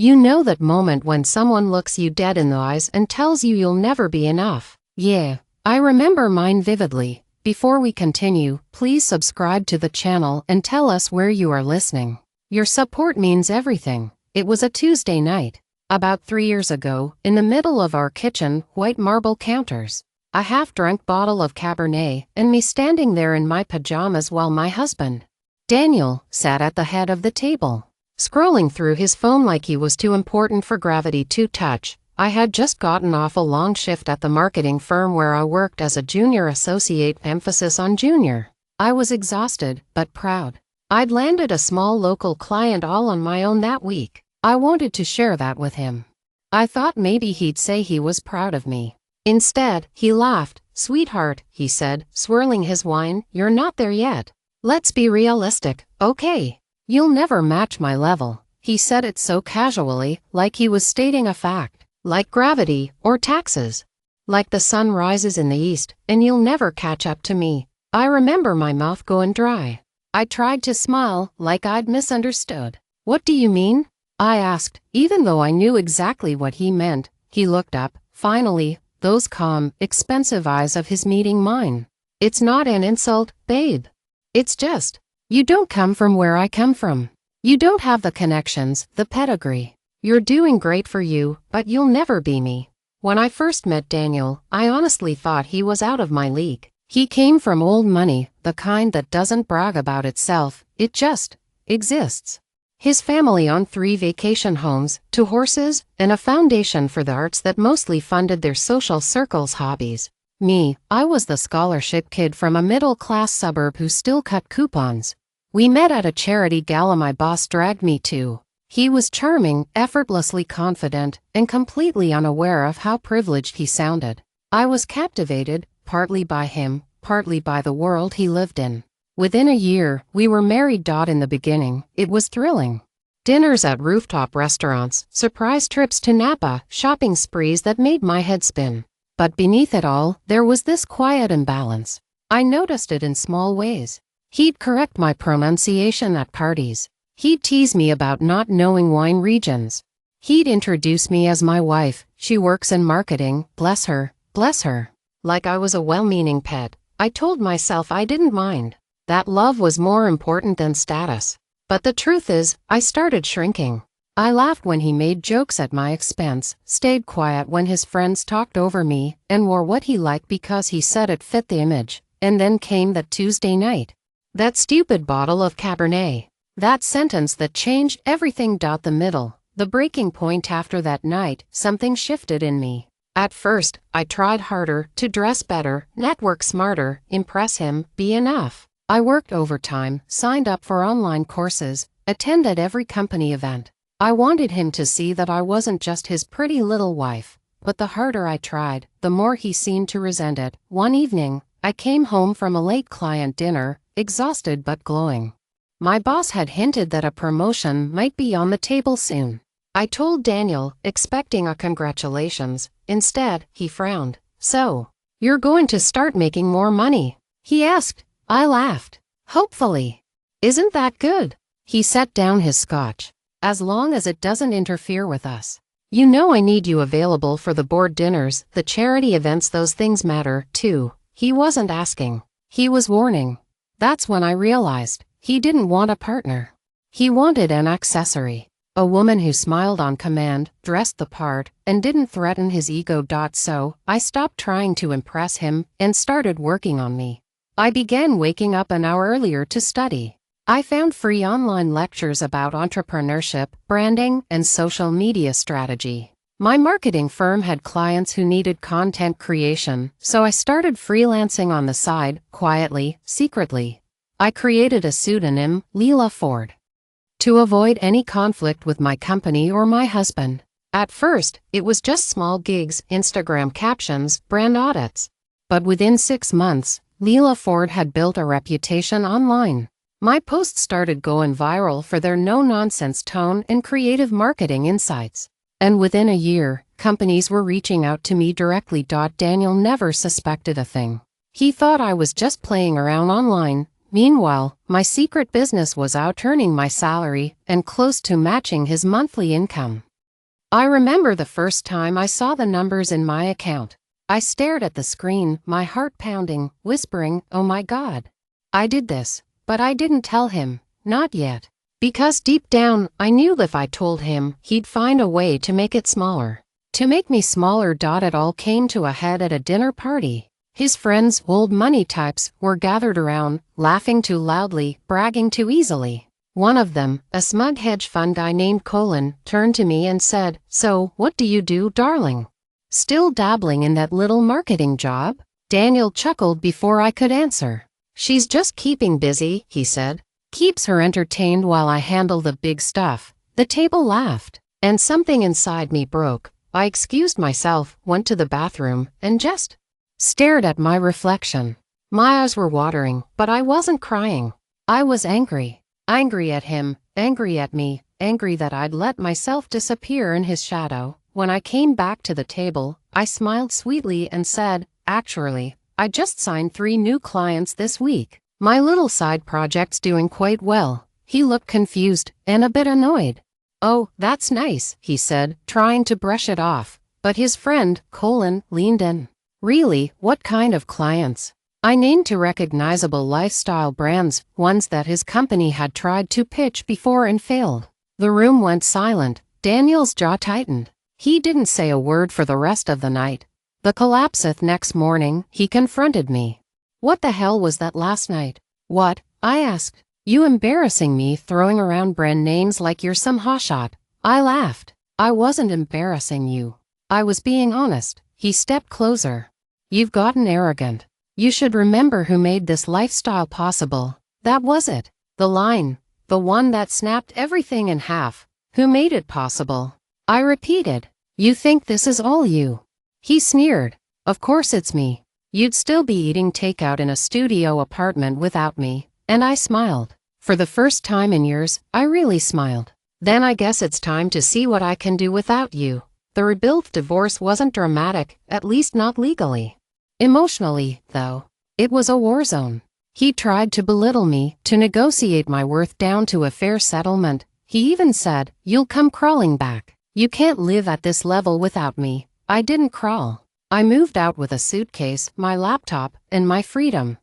You know that moment when someone looks you dead in the eyes and tells you you'll never be enough? Yeah, I remember mine vividly. Before we continue, please subscribe to the channel and tell us where you are listening. Your support means everything. It was a Tuesday night, about 3 years ago, in the middle of our kitchen, white marble counters, a half-drunk bottle of Cabernet, and me standing there in my pajamas while my husband, Daniel, sat at the head of the table, scrolling through his phone like he was too important for gravity to touch. I had just gotten off a long shift at the marketing firm where I worked as a junior associate, emphasis on junior. I was exhausted, but proud. I'd landed a small local client all on my own that week. I wanted to share that with him. I thought maybe he'd say he was proud of me. Instead, he laughed. "Sweetheart," he said, swirling his wine, "you're not there yet. Let's be realistic, okay? You'll never match my level." He said it so casually, like he was stating a fact, like gravity or taxes. Like the sun rises in the east, and you'll never catch up to me. I remember my mouth going dry. I tried to smile, like I'd misunderstood. "What do you mean?" I asked, even though I knew exactly what he meant. He looked up, finally, those calm, expensive eyes of his meeting mine. "It's not an insult, babe. It's just, you don't come from where I come from. You don't have the connections, the pedigree. You're doing great for you, but you'll never be me." When I first met Daniel, I honestly thought he was out of my league. He came from old money, the kind that doesn't brag about itself, it just exists. His family owned 3 vacation homes, 2 horses, and a foundation for the arts that mostly funded their social circle's hobbies. Me, I was the scholarship kid from a middle-class suburb who still cut coupons. We met at a charity gala my boss dragged me to. He was charming, effortlessly confident, and completely unaware of how privileged he sounded. I was captivated, partly by him, partly by the world he lived in. Within a year, we were married. In the beginning, it was thrilling. Dinners at rooftop restaurants, surprise trips to Napa, shopping sprees that made my head spin. But beneath it all, there was this quiet imbalance. I noticed it in small ways. He'd correct my pronunciation at parties. He'd tease me about not knowing wine regions. He'd introduce me as my wife. "She works in marketing, bless her, bless her." Like I was a well-meaning pet. I told myself I didn't mind. That love was more important than status. But the truth is, I started shrinking. I laughed when he made jokes at my expense, stayed quiet when his friends talked over me, and wore what he liked because he said it fit the image. And then came that Tuesday night. That stupid bottle of Cabernet. That sentence that changed everything. The middle, the breaking point after that night, something shifted in me. At first, I tried harder, to dress better, network smarter, impress him, be enough. I worked overtime, signed up for online courses, attended every company event. I wanted him to see that I wasn't just his pretty little wife. But the harder I tried, the more he seemed to resent it. One evening, I came home from a late client dinner, exhausted but glowing. My boss had hinted that a promotion might be on the table soon. I told Daniel, expecting a congratulations. Instead, he frowned. "So, you're going to start making more money?" he asked. I laughed. "Hopefully. Isn't that good?" He set down his scotch. "As long as it doesn't interfere with us. You know I need you available for the board dinners, the charity events. Those things matter, too." He wasn't asking. He was warning. That's when I realized he didn't want a partner. He wanted an accessory. A woman who smiled on command, dressed the part, and didn't threaten his ego. So, I stopped trying to impress him and started working on me. I began waking up an hour earlier to study. I found free online lectures about entrepreneurship, branding, and social media strategy. My marketing firm had clients who needed content creation, so I started freelancing on the side, quietly, secretly. I created a pseudonym, Leela Ford, to avoid any conflict with my company or my husband. At first, it was just small gigs, Instagram captions, brand audits. But within 6 months, Leela Ford had built a reputation online. My posts started going viral for their no-nonsense tone and creative marketing insights. And within a year, companies were reaching out to me directly. Daniel never suspected a thing. He thought I was just playing around online. Meanwhile, my secret business was out earning my salary and close to matching his monthly income. I remember the first time I saw the numbers in my account. I stared at the screen, my heart pounding, whispering, "Oh my God." I did this, but I didn't tell him, not yet. Because deep down, I knew if I told him, he'd find a way to make it smaller. To make me smaller. It all came to a head at a dinner party. His friends, old money types, were gathered around, laughing too loudly, bragging too easily. One of them, a smug hedge fund guy named Colin, turned to me and said, "So, what do you do, darling? Still dabbling in that little marketing job?" Daniel chuckled before I could answer. "She's just keeping busy," he said. "Keeps her entertained while I handle the big stuff." The table laughed, and something inside me broke. I excused myself, went to the bathroom, and just stared at my reflection. My eyes were watering, but I wasn't crying. I was angry. Angry at him, angry at me, angry that I'd let myself disappear in his shadow. When I came back to the table, I smiled sweetly and said, "Actually, I just signed 3 new clients this week. My little side project's doing quite well." He looked confused and a bit annoyed. "Oh, that's nice," he said, trying to brush it off. But his friend, Colin, leaned in. "Really, what kind of clients?" I named 2 recognizable lifestyle brands, ones that his company had tried to pitch before and failed. The room went silent. Daniel's jaw tightened. He didn't say a word for the rest of the night. The collapseth next morning, he confronted me. "What the hell was that last night?" "What?" I asked. "You embarrassing me, throwing around brand names like you're some hotshot." I laughed. "I wasn't embarrassing you. I was being honest." He stepped closer. "You've gotten arrogant. You should remember who made this lifestyle possible." That was it. The line. The one that snapped everything in half. "Who made it possible?" I repeated. "You think this is all you?" He sneered. "Of course it's me. You'd still be eating takeout in a studio apartment without me." And I smiled. For the first time in years, I really smiled. "Then I guess it's time to see what I can do without you." The rebuilt divorce wasn't dramatic, at least not legally. Emotionally, though, it was a war zone. He tried to belittle me, to negotiate my worth down to a fair settlement. He even said, "You'll come crawling back. You can't live at this level without me." I didn't crawl. I moved out with a suitcase, my laptop, and my freedom.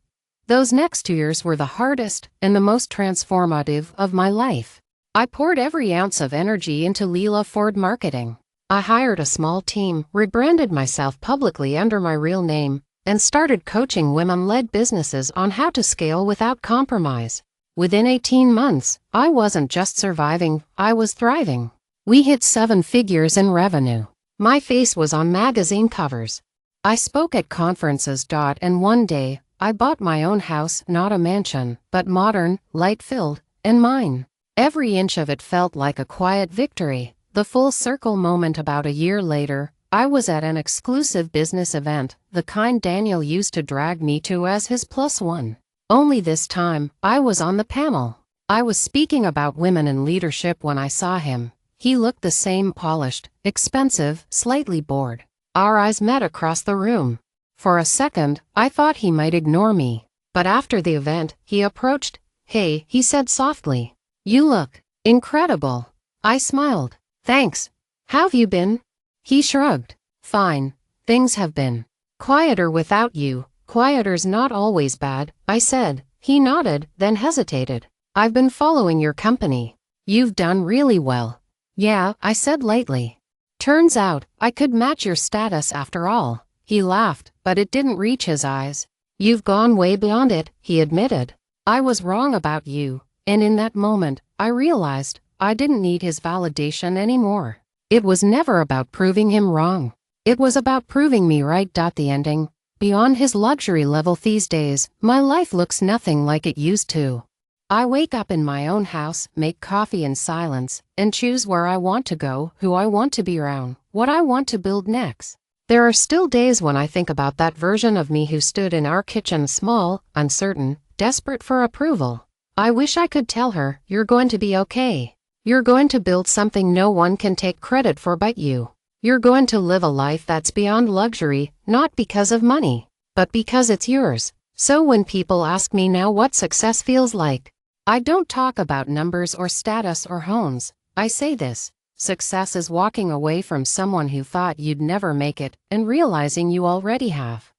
Those next 2 years were the hardest and the most transformative of my life. I poured every ounce of energy into Leela Ford marketing. I hired a small team, rebranded myself publicly under my real name, and started coaching women-led businesses on how to scale without compromise. Within 18 months, I wasn't just surviving, I was thriving. We hit 7 figures in revenue. My face was on magazine covers. I spoke at conferences. And one day, I bought my own house, not a mansion, but modern, light-filled, and mine. Every inch of it felt like a quiet victory. The full circle moment. About a year later, I was at an exclusive business event, the kind Daniel used to drag me to as his +1. Only this time, I was on the panel. I was speaking about women in leadership when I saw him. He looked the same, polished, expensive, slightly bored. Our eyes met across the room. For a second, I thought he might ignore me. But after the event, he approached. "Hey," he said softly. "You look incredible." I smiled. "Thanks. How've you been?" He shrugged. "Fine. Things have been quieter without you." "Quieter's not always bad," I said. He nodded, then hesitated. "I've been following your company. You've done really well." "Yeah," I said lightly. "Turns out, I could match your status after all." He laughed, but it didn't reach his eyes. "You've gone way beyond it," he admitted. "I was wrong about you." And in that moment, I realized I didn't need his validation anymore. It was never about proving him wrong. It was about proving me right. The ending. Beyond his luxury level these days, my life looks nothing like it used to. I wake up in my own house, make coffee in silence, and choose where I want to go, who I want to be around, what I want to build next. There are still days when I think about that version of me who stood in our kitchen, small, uncertain, desperate for approval. I wish I could tell her, "You're going to be okay. You're going to build something no one can take credit for but you. You're going to live a life that's beyond luxury, not because of money, but because it's yours." So when people ask me now what success feels like, I don't talk about numbers or status or homes. I say this: Success is walking away from someone who thought you'd never make it and realizing you already have.